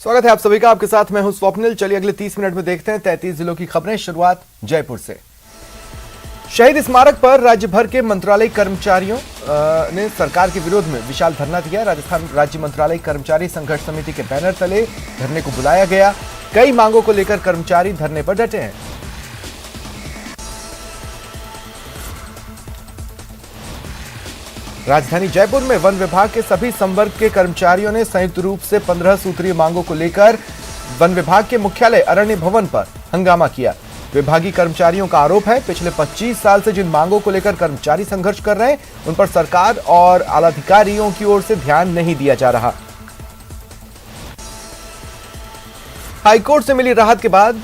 स्वागत है आप सभी का। आपके साथ मैं हूं स्वप्निल। चलिए अगले 30 मिनट में देखते हैं 33 जिलों की खबरें। शुरुआत जयपुर से। शहीद स्मारक पर राज्य भर के मंत्रालय कर्मचारियों ने सरकार के विरोध में विशाल धरना दिया। राजस्थान राज्य मंत्रालय कर्मचारी संघर्ष समिति के बैनर तले धरने को बुलाया गया। कई मांगों को लेकर कर्मचारी धरने पर डटे हैं। राजधानी जयपुर में वन विभाग के सभी संवर्ग के कर्मचारियों ने संयुक्त रूप से 15 सूत्रीय मांगों को लेकर वन विभाग के मुख्यालय अरण्य भवन पर हंगामा किया। विभागीय कर्मचारियों का आरोप है, पिछले 25 साल से जिन मांगों को लेकर कर्मचारी संघर्ष कर रहे हैं उन पर सरकार और आलाधिकारियों की ओर से ध्यान नहीं दिया जा रहा। हाईकोर्ट से मिली राहत के बाद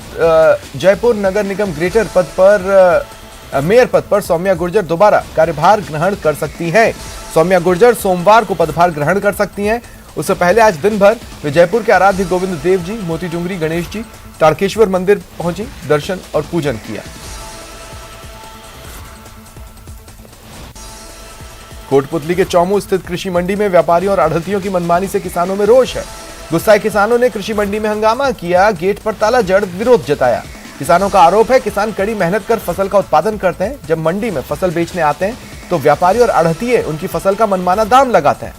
जयपुर नगर निगम ग्रेटर पद पर मेयर पद पर सौम्या गुर्जर दोबारा कार्यभार ग्रहण कर सकती हैं। सौम्या गुर्जर सोमवार को पदभार ग्रहण कर सकती हैं। उससे पहले आज दिन भर वे जयपुर के आराध्य गोविंद देव जी, मोती डूंगरी गणेश जी, तारकेश्वर मंदिर पहुंची, दर्शन और पूजन किया। कोटपुतली के चौमू स्थित कृषि मंडी में व्यापारियों और आढ़तियों की मनमानी से किसानों में रोष है। गुस्साए किसानों ने कृषि मंडी में हंगामा किया, गेट पर ताला जड़ विरोध जताया। किसानों का आरोप है, किसान कड़ी मेहनत कर फसल का उत्पादन करते हैं, जब मंडी में फसल बेचने आते हैं तो व्यापारी और आढ़तिये उनकी फसल का मनमाना दाम लगाते हैं।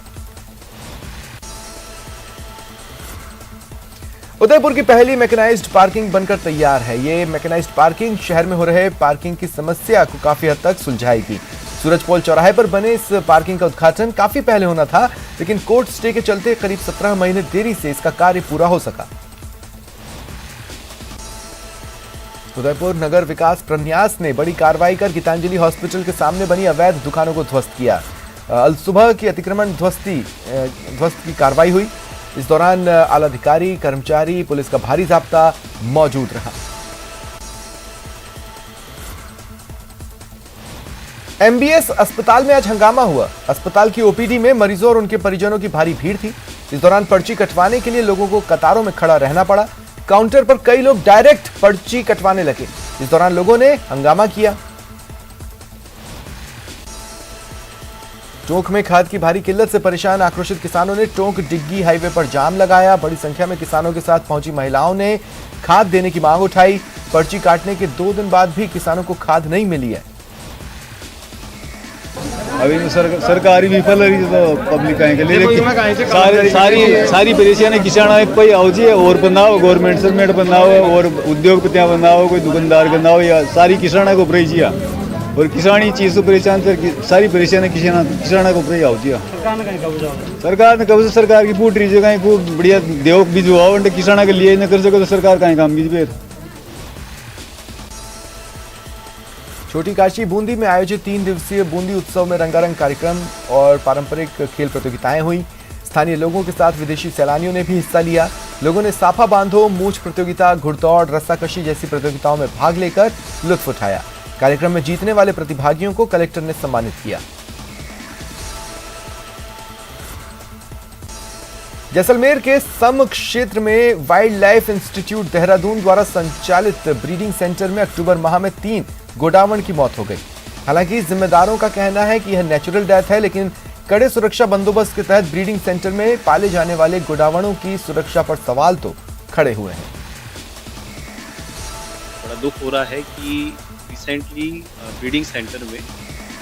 उदयपुर की पहली मैकेनाइज्ड पार्किंग बनकर तैयार है। ये मैकेनाइज्ड पार्किंग शहर में हो रहे पार्किंग की समस्या को काफी हद तक सुलझाएगी। सूरजपोल चौराहे पर बने इस पार्किंग का उद्घाटन काफी पहले होना था, लेकिन कोर्ट स्टे के चलते करीब 17 महीने देरी से इसका कार्य पूरा हो सका। उदयपुर नगर विकास प्रन्यास ने बड़ी कार्रवाई कर गीतांजलि हॉस्पिटल के सामने बनी अवैध दुकानों को ध्वस्त किया। अल सुबह की अतिक्रमण ध्वस्त की कार्रवाई हुई। इस दौरान आलाधिकारी, कर्मचारी, पुलिस का भारी जाब्ता मौजूद रहा। एमबीएस अस्पताल में आज हंगामा हुआ। अस्पताल की ओपीडी में मरीजों और उनके परिजनों की भारी भीड़ थी। इस दौरान पर्ची कटवाने के लिए लोगों को कतारों में खड़ा रहना पड़ा। काउंटर पर कई लोग डायरेक्ट पर्ची कटवाने लगे। इस दौरान लोगों ने हंगामा किया। टोंक में खाद की भारी किल्लत से परेशान आक्रोशित किसानों ने टोंक डिग्गी हाईवे पर जाम लगाया। बड़ी संख्या में किसानों के साथ पहुंची महिलाओं ने खाद देने की मांग उठाई। पर्ची काटने के 2 दिन बाद भी किसानों को खाद नहीं मिली है। अभी सरकारी विफल रही तो पब्लिक सारी परेशानी किसान कोई आउजी और बनाओ गवर्नमेंट सर्वेंट बनाओ और उद्योगपतियां बनाओ, कोई दुकानदार बनाओ, या सारी किसान को ऊपर और किसानी चीज से परेशान सारी परेशानी किसान को ऊपर आउजी। सरकार ने कब से सरकार की पूट रही है, खूब बढ़िया देव भी जो किसान के लिए न कर सको तो सरकार कहीं काम कीजिए। छोटी काशी बूंदी में आयोजित 3 दिवसीय बूंदी उत्सव में रंगारंग कार्यक्रम और पारंपरिक खेल प्रतियोगिताएं हुई। स्थानीय लोगों के साथ विदेशी सैलानियों ने भी हिस्सा लिया। लोगों ने साफा बांधो, मूंछ प्रतियोगिता, घुड़दौड़, रस्साकशी जैसी प्रतियोगिताओं में भाग लेकर लुत्फ उठाया। कार्यक्रम में जीतने वाले प्रतिभागियों को कलेक्टर ने सम्मानित किया। जैसलमेर के सम क्षेत्र में वाइल्ड लाइफ इंस्टीट्यूट देहरादून द्वारा संचालित ब्रीडिंग सेंटर में अक्टूबर माह में 3 गोडावण की मौत हो गई। हालांकि जिम्मेदारों का कहना है कि यह नेचुरल डेथ है, लेकिन कड़े सुरक्षा बंदोबस्त के तहत ब्रीडिंग सेंटर में पाले जाने वाले गोडावणों की सुरक्षा पर सवाल तो खड़े हुए हैं। बड़ा दुख हो रहा है कि रिसेंटली ब्रीडिंग सेंटर में,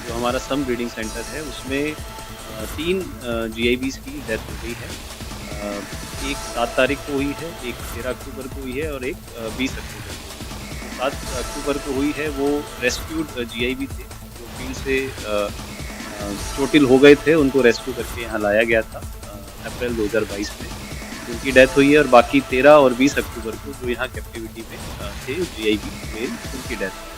जो हमारा सम ब्रीडिंग सेंटर है, उसमें 3 GIBs की डेथ हो गई है। एक 7 तारीख को हुई है, एक 13 अक्टूबर को हुई है और एक 20 अक्टूबर को। 7 अक्टूबर को हुई है वो रेस्क्यूड GIB थे, जो फील्ड से चोटिल हो गए थे, उनको रेस्क्यू करके यहाँ लाया गया था अप्रैल 2022 में। उनकी डेथ हुई है और बाकी 13 और 20 अक्टूबर को जो यहाँ कैप्टिविटी में थे GIB मेल, उनकी डेथ हुई।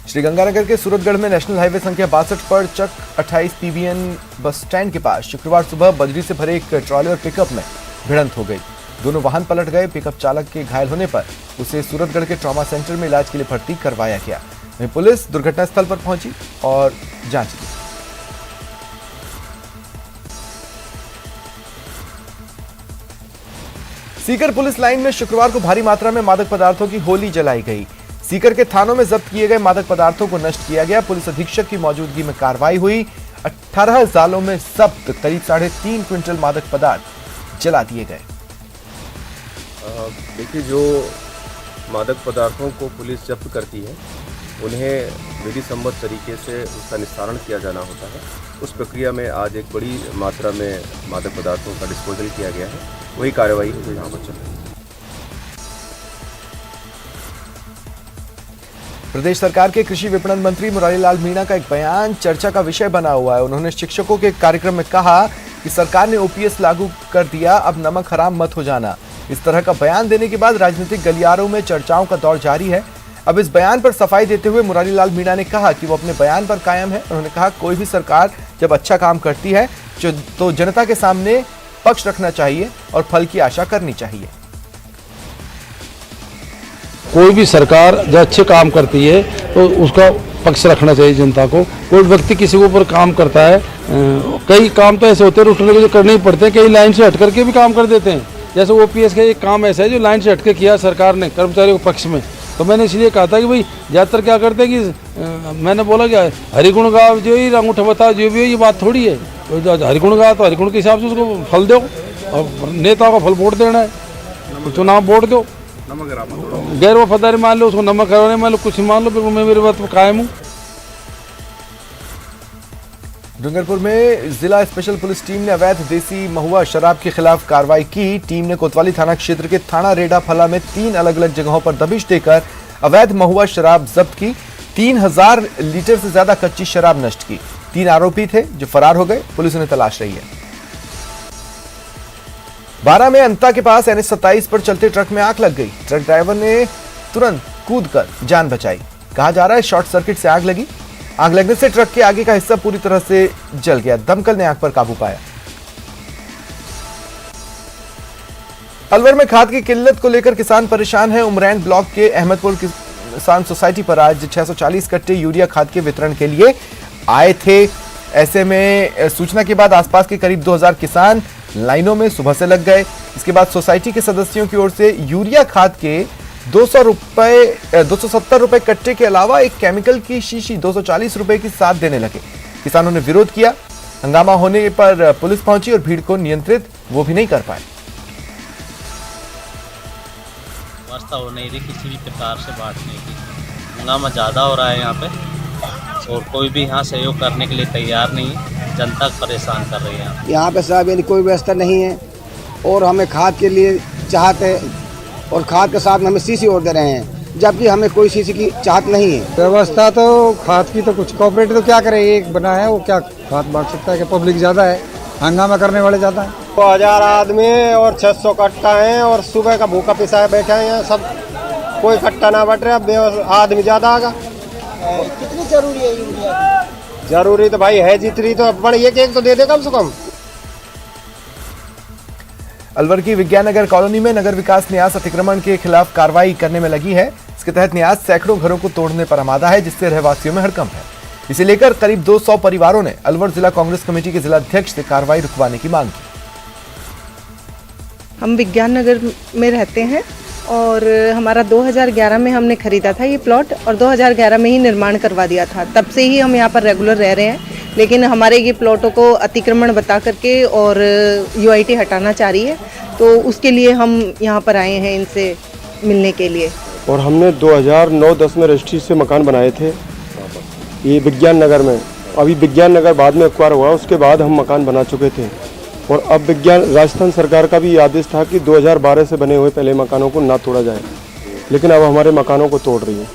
श्रीगंगानगर के सूरतगढ़ में नेशनल हाईवे संख्या 62 पर चक 28 PBN बस स्टैंड के पास शुक्रवार सुबह बजरी से भरे एक ट्रॉली और पिकअप में भिड़ंत हो गई। दोनों वाहन पलट गए। पिकअप चालक के घायल होने पर उसे सूरतगढ़ के ट्रॉमा सेंटर में इलाज के लिए भर्ती करवाया गया। वहीं पुलिस दुर्घटनास्थल पर पहुंची और जांच की। सीकर पुलिस लाइन में शुक्रवार को भारी मात्रा में मादक पदार्थों की होली जलाई गई। सीकर के थानों में जब्त किए गए मादक पदार्थों को नष्ट किया गया। पुलिस अधीक्षक की मौजूदगी में कार्रवाई हुई। 18 सालों में जब्त करीब 3.5 क्विंटल मादक पदार्थ जला दिए गए। देखिए, जो मादक पदार्थों को पुलिस जब्त करती है उन्हें विधि सम्मत तरीके से उसका निस्तारण किया जाना होता है। उस प्रक्रिया में आज एक बड़ी मात्रा में मादक पदार्थों का डिस्पोजल किया गया है। वही कार्रवाई है जो यहाँ पर चल रही है। प्रदेश सरकार के कृषि विपणन मंत्री मुरारी लाल मीणा का एक बयान चर्चा का विषय बना हुआ है। उन्होंने शिक्षकों के कार्यक्रम में कहा कि सरकार ने ओपीएस लागू कर दिया, अब नमक हराम मत हो जाना। इस तरह का बयान देने के बाद राजनीतिक गलियारों में चर्चाओं का दौर जारी है। अब इस बयान पर सफाई देते हुए मुरारी लाल मीणा ने कहा कि वो अपने बयान पर कायम है। उन्होंने कहा कोई भी सरकार जब अच्छा काम करती है तो जनता के सामने पक्ष रखना चाहिए और फल की आशा करनी चाहिए। कोई भी सरकार जो अच्छे काम करती है तो उसका पक्ष रखना चाहिए जनता को। कोई व्यक्ति किसी के ऊपर काम करता है, कई काम तो ऐसे होते हैं उठने के करने ही पड़ते हैं, कई लाइन से हट करके भी काम कर देते हैं। जैसे ओपीएस का एक काम ऐसा है जो लाइन से हट के किया सरकार ने कर्मचारियों के पक्ष में, तो मैंने इसलिए कहा था कि भाई ज़्यादातर क्या करते हैं कि मैंने बोला कि हरिगुण गाओ जो ही अंगूठा बताओ जो भी हो, ये बात थोड़ी है। तो हरिगुण गाओ तो हरिगुण के हिसाब से उसको फल दो, और नेताओं का फल वोट देना है, तो चुनाव वोट दो। गैर वफादारी मान लो, उसको नमक हराने मान लो, कुछ मान लो, मैं मेरी बात पर कायम हूँ। डूंगरपुर में जिला स्पेशल पुलिस टीम ने अवैध देसी महुआ शराब के खिलाफ कार्रवाई की। टीम ने कोतवाली थाना क्षेत्र के थाना रेडा फला में 3 अलग अलग जगहों पर दबिश देकर अवैध महुआ शराब जब्त की। 3000 लीटर से ज्यादा कच्ची शराब नष्ट की। 3 आरोपी थे जो फरार हो गए, पुलिस उन्हें तलाश रही है। 12 में अंता के पास NH 27 पर चलते ट्रक में आग लग गई। ट्रक ड्राइवर ने तुरंत कूदकर जान बचाई। कहा जा रहा है शॉर्ट सर्किट से आग लगी। आग लगने से ट्रक के आगे का हिस्सा पूरी तरह से जल गया। दमकल ने आग पर काबू पाया। अलवर में खाद की किल्लत को लेकर किसान परेशान हैं। उमरैन ब्लॉक के अहमदपुर किसान सोसाइटी पर आज 640 कट्टे यूरिया खाद के वितरण के लिए आए थे। ऐसे में सूचना के बाद आसपास के करीब 2000 किसान लाइनों में सुबह से लग गए। इसके बाद सोसाइटी के सदस्यों की ओर से यूरिया खाद के 270 रुपए कट्टे के अलावा एक केमिकल की शीशी 240 रुपए की साथ देने लगे। किसानों ने विरोध किया। हंगामा होने पर पुलिस पहुंची और भीड़ को नियंत्रित वो भी नहीं कर पाए। व्यवस्था हो नहीं रही किसी भी प्रकार से बांटने की। हंगामा ज़्यादा हो रहा है यहाँ पे और कोई भी यहाँ सहयोग करने के लिए तैयार नहीं है। जनता परेशान कर रही है। यहाँ पे साहब यानी कोई व्यवस्था नहीं है और हमें खाद के लिए चाहते और खाद के साथ में हमें शीशी और दे रहे हैं, जबकि हमें कोई शीशी की चाहत नहीं है। व्यवस्था तो खाद की तो कुछ कोऑपरेटिव तो क्या करे, एक बना है वो क्या खाद बांट सकता है कि पब्लिक ज़्यादा है, हंगामा करने वाले ज़्यादा है। 1000 आदमी और 600 कट्टा हैं और सुबह का भूखा पिसाए बैठे हैं सब, कोई कट्टा ना बट रहा, आदमी ज़्यादा आगा। कितनी जरूरी है यूरिया? जरूरी तो भाई है जितनी, तो बड़ी एक तो दे दे कम से कम। अलवर की विज्ञान नगर कॉलोनी में नगर विकास न्यास अतिक्रमण के खिलाफ कार्रवाई करने में लगी है। इसके तहत न्यास सैकड़ों घरों को तोड़ने पर आमादा है, जिससे रहवासियों में हड़कंप है। इसे लेकर करीब 200 परिवारों ने अलवर जिला कांग्रेस कमेटी के जिला अध्यक्ष से कार्रवाई रुकवाने की मांग की। हम विज्ञान नगर में रहते हैं और हमारा 2011 में हमने खरीदा था ये प्लॉट और 2011 में ही निर्माण करवा दिया था। तब से ही हम यहाँ पर रेगुलर रह रहे हैं, लेकिन हमारे ये प्लॉटों को अतिक्रमण बता करके और यूआईटी हटाना चाह रही है, तो उसके लिए हम यहाँ पर आए हैं इनसे मिलने के लिए। और हमने 2009-10 में रजिस्ट्री से मकान बनाए थे ये विज्ञान नगर में। अभी विज्ञान नगर बाद में एक्वायर हुआ, उसके बाद हम मकान बना चुके थे। और अब राजस्थान सरकार का भी आदेश था कि 2012 से बने हुए पहले मकानों को ना तोड़ा जाए, लेकिन अब हमारे मकानों को तोड़ रही है।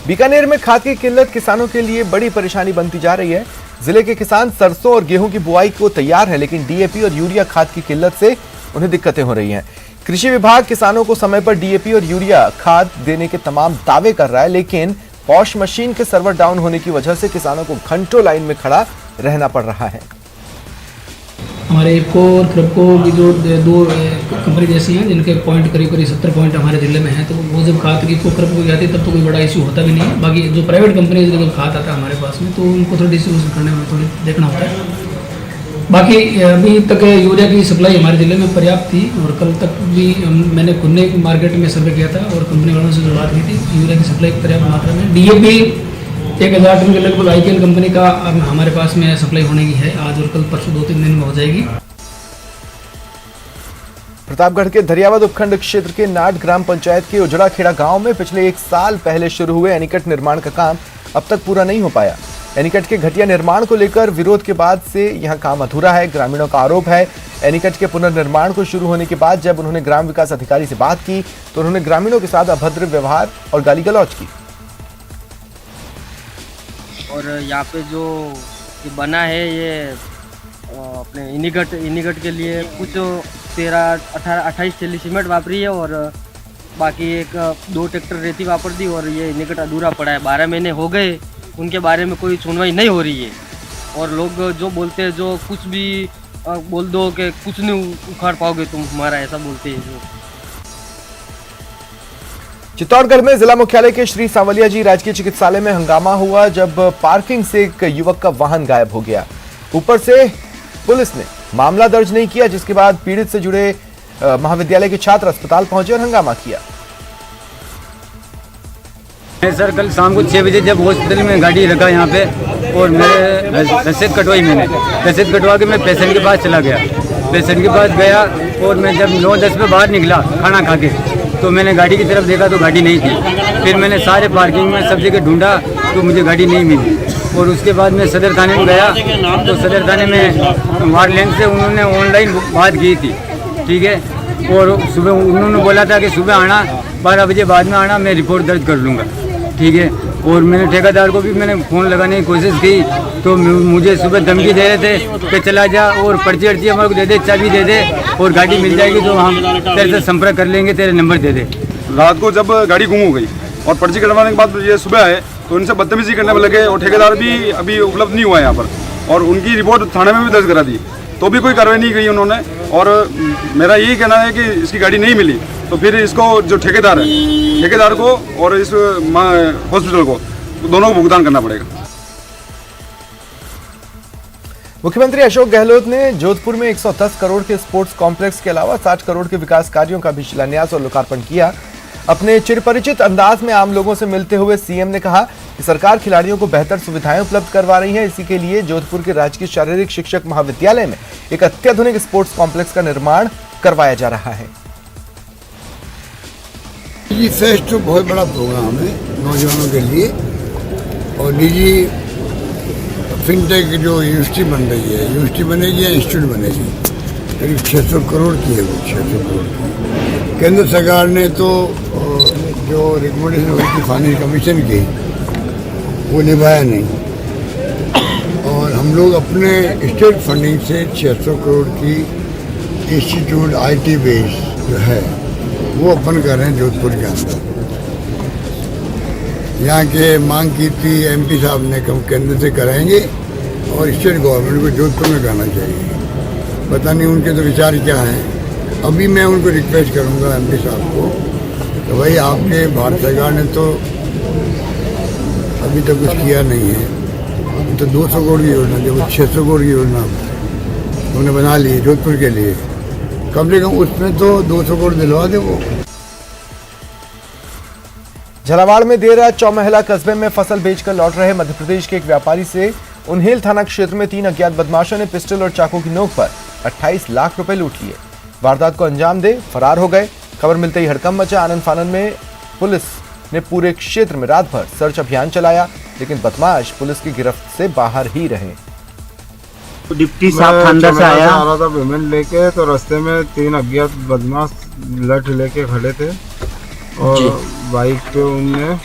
बीकानेर में खाद की किल्लत किसानों के लिए बड़ी परेशानी बनती जा रही है। जिले के किसान सरसों और गेहूं की बुआई को तैयार है, लेकिन डीएपी और यूरिया खाद की किल्लत से उन्हें दिक्कतें हो रही हैं। कृषि विभाग किसानों को समय पर डीएपी और यूरिया खाद देने के तमाम दावे कर रहा है, लेकिन पॉश मशीन के सर्वर डाउन होने की वजह से किसानों को घंटों लाइन में खड़ा रहना पड़ रहा है। हमारे इफको और क्रिप्को की जो दो कंपनी जैसी हैं, जिनके पॉइंट करीब 70 पॉइंट हमारे जिले में हैं, तो वो जब खाद की इफको क्रिप्को जाती है तब तो कोई बड़ा इशू होता भी नहीं है। बाकी जो प्राइवेट कंपनी जब खाद आता है हमारे पास में, तो उनको थोड़ा डिस्ट्रीब्यूशन करने में थोड़ी देखना होता है। बाकी अभी तक यूरिया की सप्लाई हमारे ज़िले में पर्याप्त थी और कल तक भी मैंने खुन्ने मार्केट में सर्वे किया था और कंपनी वालों से जो बात की थी, यूरिया की सप्लाई पर्याप्त मात्रा में। डीएपी 1000 टन के लगभग IKL कंपनी का अब हमारे पास में सप्लाई होने की है। आज और कल परसों 2-3 दिन में हो जाएगी। प्रतापगढ़ के धरियावद उपखंड क्षेत्र के नाट ग्राम पंचायत के उजड़ा खेड़ा गांव में पिछले 1 साल पहले शुरू हुए एनीकट निर्माण का काम अब तक पूरा नहीं हो पाया। एनीकट के घटिया निर्माण को लेकर विरोध के बाद से यहां काम अधूरा है। ग्रामीणों का आरोप है एनीकट के पुनर्निर्माण को शुरू होने के बाद जब उन्होंने ग्राम विकास अधिकारी से बात की तो उन्होंने ग्रामीणों के साथ अभद्र व्यवहार और गाली गलौज की। और यहाँ पे जो ये बना है ये अपने इनिगट के लिए कुछ 13-18-28 थैली सीमेंट वापरी है और बाकी 1-2 ट्रैक्टर रेती वापर दी और ये इनिगट अधूरा पड़ा है। 12 महीने हो गए, उनके बारे में कोई सुनवाई नहीं हो रही है। और लोग जो बोलते हैं जो कुछ भी बोल दो कि कुछ नहीं उखाड़ पाओगे तुम हमारा, ऐसा बोलते हैं जो। चित्तौड़गढ़ में जिला मुख्यालय के श्री सांवलिया जी राजकीय चिकित्सालय में हंगामा हुआ जब पार्किंग से एक युवक का वाहन गायब हो गया। ऊपर से पुलिस ने मामला दर्ज नहीं किया, जिसके बाद पीड़ित से जुड़े महाविद्यालय के छात्र अस्पताल पहुंचे और हंगामा किया। सर कल शाम को 6 बजे जब हॉस्पिटल में गाड़ी रखा यहाँ पे और मेरे रसीद कटवाई, मैंने रसीद कटवा के मैं पेशेंट के पास चला गया। पेशेंट के पास गया और मैं जब 9-10 पे बाहर निकला खाना खा के तो मैंने गाड़ी की तरफ देखा तो गाड़ी नहीं थी। फिर मैंने सारे पार्किंग में सब जगह ढूंढा तो मुझे गाड़ी नहीं मिली। और उसके बाद मैं सदर थाने में गया तो सदर थाने में वार्डन से उन्होंने ऑनलाइन बात की थी, ठीक है। और सुबह उन्होंने बोला था कि सुबह आना, 12 बजे बाद में आना, मैं रिपोर्ट दर्ज कर लूँगा, ठीक है। और मैंने ठेकेदार को भी मैंने फ़ोन लगाने की कोशिश की तो मुझे सुबह धमकी दे रहे थे कि चला जा और पर्ची अर्ची हमारे को दे दे, चाबी दे दे और गाड़ी मिल जाएगी तो हम तेरे से संपर्क कर लेंगे, तेरे नंबर दे दे। रात को जब गाड़ी गुम हो गई और पर्ची कटवाने के बाद ये सुबह आए तो उनसे बदतमीजी करने में लगे और ठेकेदार भी अभी उपलब्ध नहीं हुआ है यहाँ पर और उनकी रिपोर्ट थाने में भी दर्ज करा दी तो भी कोई कार्रवाई नहीं की उन्होंने। और मेरा यही कहना है कि इसकी गाड़ी नहीं मिली तो फिर इसको जो ठेकेदार है, ठेकेदार को और इस हॉस्पिटल को दोनों को भुगतान करना पड़ेगा। मुख्यमंत्री अशोक गहलोत ने जोधपुर में 110 करोड़ के स्पोर्ट्स कॉम्प्लेक्स के अलावा 60 करोड़ के विकास कार्यों का भी शिलान्यास और लोकार्पण किया। अपने चिरपरिचित अंदाज में आम लोगों से मिलते हुए सीएम ने कहा कि सरकार खिलाड़ियों को बेहतर सुविधाएं उपलब्ध करवा रही है। इसी के लिए जोधपुर के राजकीय शारीरिक शिक्षक महाविद्यालय में एक अत्याधुनिक स्पोर्ट्स कॉम्प्लेक्स का निर्माण करवाया जा रहा है। निजी फेस्ट तो बहुत बड़ा प्रोग्राम है नौजवानों के लिए और निजी फिनटेक जो यूनिवर्सिटी बन रही है, यूनिवर्सिटी बनेगी या इंस्टीट्यूट बनेगी, करीब 600 करोड़ की है वो, 600 करोड़ की। केंद्र सरकार ने तो जो रिकमेंडेशन हुई थी फाइनेंस कमीशन की वो निभाया नहीं और हम लोग अपने स्टेट फंडिंग से 600 करोड़ की इंस्टीट्यूट IT बेस जो है वो अपन कर रहे हैं जोधपुर के अंदर। यहाँ के मांग की थी MP साहब ने कम केंद्र से कराएंगे और स्टेट गवर्नमेंट को जोधपुर में करना चाहिए। पता नहीं उनके तो विचार क्या हैं। अभी मैं उनको रिक्वेस्ट करूँगा MP साहब को कि भाई आपने भारत सरकार ने तो अभी तक कुछ किया नहीं है, तो 200 करोड़ की योजना जो 600 करोड़ की योजना उन्होंने बना ली जोधपुर के लिए, कम से कम उसमें तो 200 करोड़ दिलवा दे वो। झालावाड़ में देर रात चौमहला कस्बे में फसल बेचकर लौट रहे मध्य प्रदेश के एक व्यापारी से उन्हेल थाना क्षेत्र में 3 अज्ञात बदमाशों ने पिस्टल और चाकू की नोक पर 28 लाख रुपए लूट लिए। वारदात को अंजाम दे फरार हो गए। खबर मिलते ही हड़कंप मचा। आनंद फानन में पुलिस ने पूरे क्षेत्र में रात भर सर्च अभियान चलाया, लेकिन बदमाश पुलिस की गिरफ्त से बाहर ही रहे। डिप्टी साहब अंदर से आया आ रहा था पेमेंट लेके, तो रास्ते में 3 अज्ञात बदमाश लठ लेके खड़े थे और बाइक पे उनने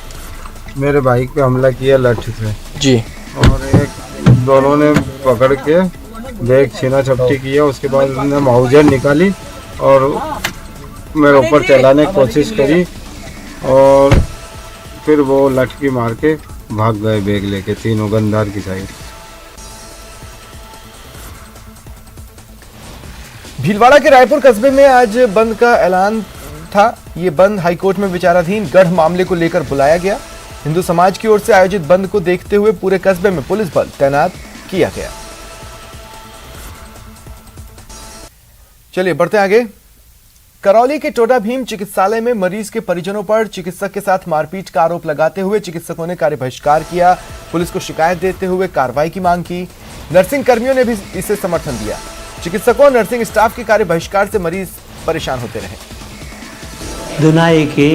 मेरे बाइक पे हमला किया लाठी से जी। और दोनों ने पकड़ के बैग छीना झपटी किया। उसके बाद उन्होंने माउजर निकाली और मेरे ऊपर चलाने की कोशिश करी और फिर वो लठकी मार के भाग गए बैग लेके, तीनों गंदार की साइड। भीलवाड़ा के रायपुर कस्बे में आज बंद का ऐलान था। ये बंद हाईकोर्ट में विचाराधीन गढ़ मामले को लेकर बुलाया गया। हिंदू समाज की ओर से आयोजित बंद को देखते हुए पूरे कस्बे में पुलिस बल तैनात किया गया। चलिए बढ़ते आगे। करौली के टोडा भीम चिकित्सालय में मरीज के परिजनों पर चिकित्सक के साथ मारपीट का आरोप लगाते हुए चिकित्सकों ने कार्य बहिष्कार किया। पुलिस को शिकायत देते हुए कार्रवाई की मांग की। नर्सिंग कर्मियों ने भी इसे समर्थन दिया। चिकित्सकों और नर्सिंग स्टाफ के कार्य बहिष्कार से मरीज परेशान होते रहे। दुनाई के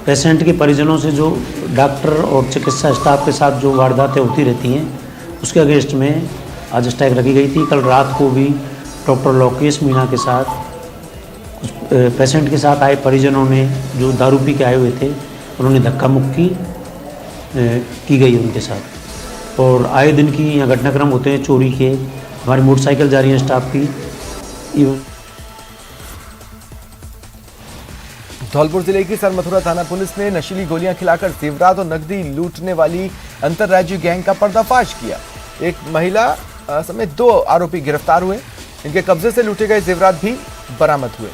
पेशेंट के परिजनों से जो डॉक्टर और चिकित्सा स्टाफ के साथ जो वारदातें होती रहती हैं, उसके अगेंस्ट में आज स्ट्राइक रखी गई थी। कल रात को भी डॉक्टर लोकेश मीणा के साथ पेशेंट के साथ आए परिजनों ने जो दारू पी के आए हुए थे, उन्होंने धक्का मुक्की की गई उनके साथ। और आए दिन की यहाँ घटनाक्रम होते हैं चोरी के। हमारी मोटरसाइकिल जा रही है स्टाफ की। धौलपुर जिले की सरमथुरा थाना पुलिस ने नशीली गोलियां खिलाकर जेवरात और नकदी लूटने वाली अंतर्राज्यीय गैंग का पर्दाफाश किया। एक महिला समेत 2 आरोपी गिरफ्तार हुए। इनके कब्जे से लूटे गए जेवरात भी बरामद हुए।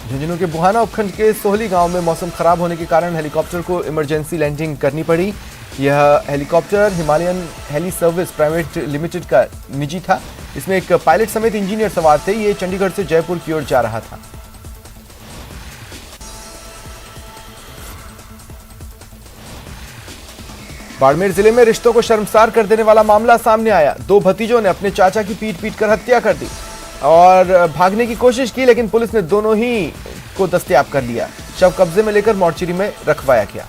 झुंझुनू के बुहाना उपखंड के सोहली गांव में मौसम खराब होने के कारण हेलीकॉप्टर को इमरजेंसी लैंडिंग करनी पड़ी। यह helicopter Himalayan heli service private limited का निजी था। इसमें एक पायलट समेत इंजीनियर सवार थे। ये चंडीगढ़ से जयपुर की ओर जा रहा था। बाड़मेर जिले में रिश्तों को शर्मसार कर देने वाला मामला सामने आया। 2 भतीजों ने अपने चाचा की पीट कर हत्या कर दी और भागने की कोशिश की, लेकिन पुलिस ने दोनों ही को दस्तयाब कर लिया। शव कब्जे में लेकर मोर्चरी में रखवाया गया।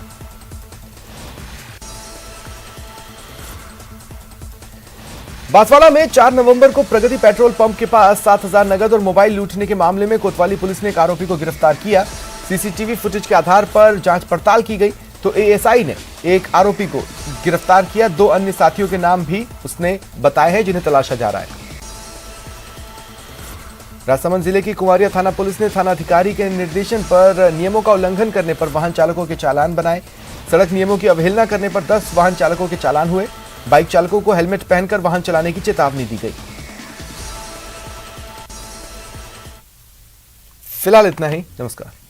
बांसवाड़ा में 4 नवंबर को प्रगति पेट्रोल पंप के पास 7000 नगद और मोबाइल लूटने के मामले में कोतवाली पुलिस ने एक आरोपी को गिरफ्तार किया। सीसीटीवी फुटेज के आधार पर जांच पड़ताल की गई तो एएसआई ने एक आरोपी को गिरफ्तार किया। 2 अन्य साथियों के नाम भी उसने बताए हैं जिन्हें तलाशा जा रहा है। राजसमंद जिले की कुंवारिया थाना पुलिस ने थानाधिकारी के निर्देशन पर नियमों का उल्लंघन करने पर वाहन चालकों के चालान बनाए। सड़क नियमों की अवहेलना करने पर 10 वाहन चालकों के चालान हुए। बाइक चालकों को हेलमेट पहनकर वाहन चलाने की चेतावनी दी गई। फिलहाल इतना ही। नमस्कार।